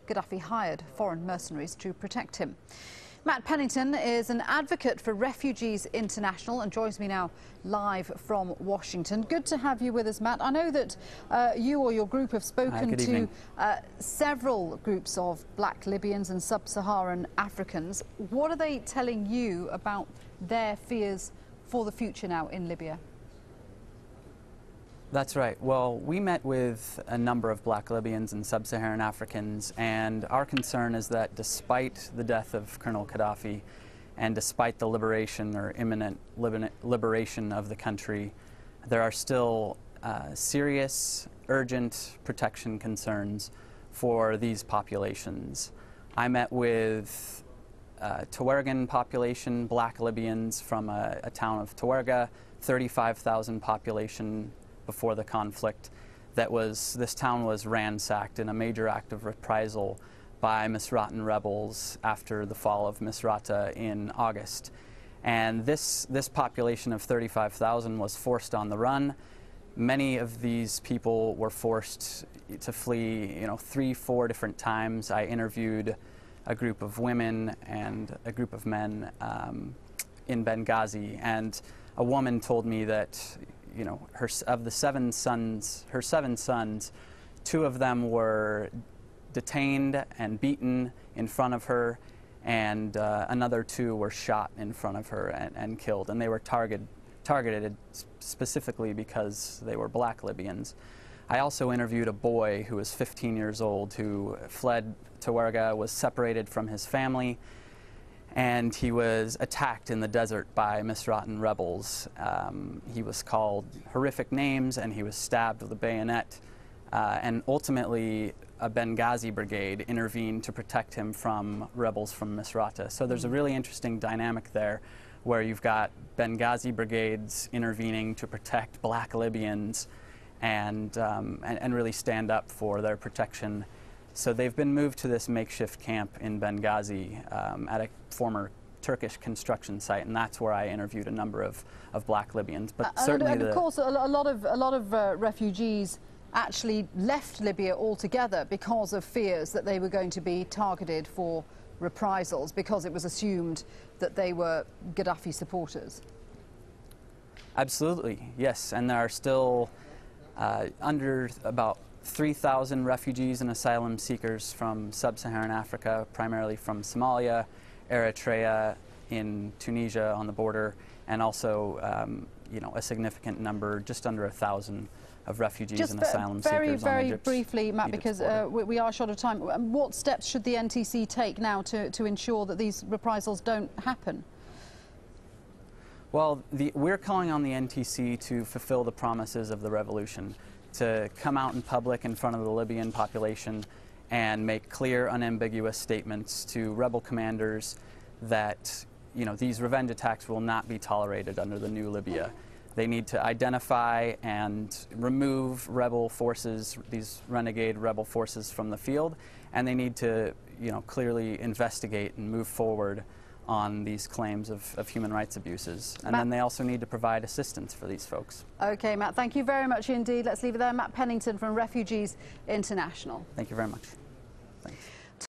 Gaddafi hired foreign mercenaries to protect him. Matt Pennington is an advocate for Refugees International and joins me now live from Washington. Good to have you with us, Matt. I know that you or your group have spoken to several groups of black Libyans and sub-Saharan Africans. What are they telling you about their fears for the future now in Libya? That's right. Well, we met with a number of black Libyans and sub-Saharan Africans, and our concern is that despite the death of Colonel Gaddafi and despite the liberation or imminent liberation of the country, there are still serious, urgent protection concerns for these populations. I met with Tauargan population, black Libyans from a town of Tauwerga, 35,000 population before the conflict. This town was ransacked in a major act of reprisal by Mosratan rebels after the fall of Mosrata in August. And this population of 35,000 was forced on the run. Many of these people were forced to flee, 3-4 different times. I interviewed a group of women and a group of men in Benghazi, and a woman told me that of the seven sons, 2 of them were detained and beaten in front of her, and another 2 were shot in front of her and killed. And they were targeted specifically because they were black Libyans. I also interviewed a boy who was 15 years old who fled Tauwerga, was separated from his family, and he was attacked in the desert by Mosratan rebels. He was called horrific names and he was stabbed with a bayonet. And ultimately, a Benghazi brigade intervened to protect him from rebels from Mosrata. So there's a really interesting dynamic there where you've got Benghazi brigades intervening to protect black Libyans and really stand up for their protection. So they've been moved to this makeshift camp in Benghazi at a former Turkish construction site, and that's where I interviewed a number of black Libyans. But certainly, and of course, a lot of refugees actually left Libya altogether because of fears that they were going to be targeted for reprisals, because it was assumed that they were Gaddafi supporters. Absolutely, yes, and there are still under about 3,000 refugees and asylum seekers from sub-Saharan Africa, primarily from Somalia, Eritrea, in Tunisia on the border, and also a significant number, just under 1,000 of refugees and asylum seekers on Very briefly, Matt, because we are short of time. What steps should the NTC take now to ensure that these reprisals don't happen? Well, we're calling on the NTC to fulfill the promises of the revolution, to come out in public in front of the Libyan population and make clear, unambiguous statements to rebel commanders that these revenge attacks will not be tolerated under the new Libya. They need to identify and remove rebel forces, these renegade rebel forces, from the field, and they need to clearly investigate and move forward on these claims of human rights abuses. And then they also need to provide assistance for these folks. Okay, Matt, thank you very much indeed. Let's leave it there. Matt Pennington from Refugees International. Thank you very much. Thanks.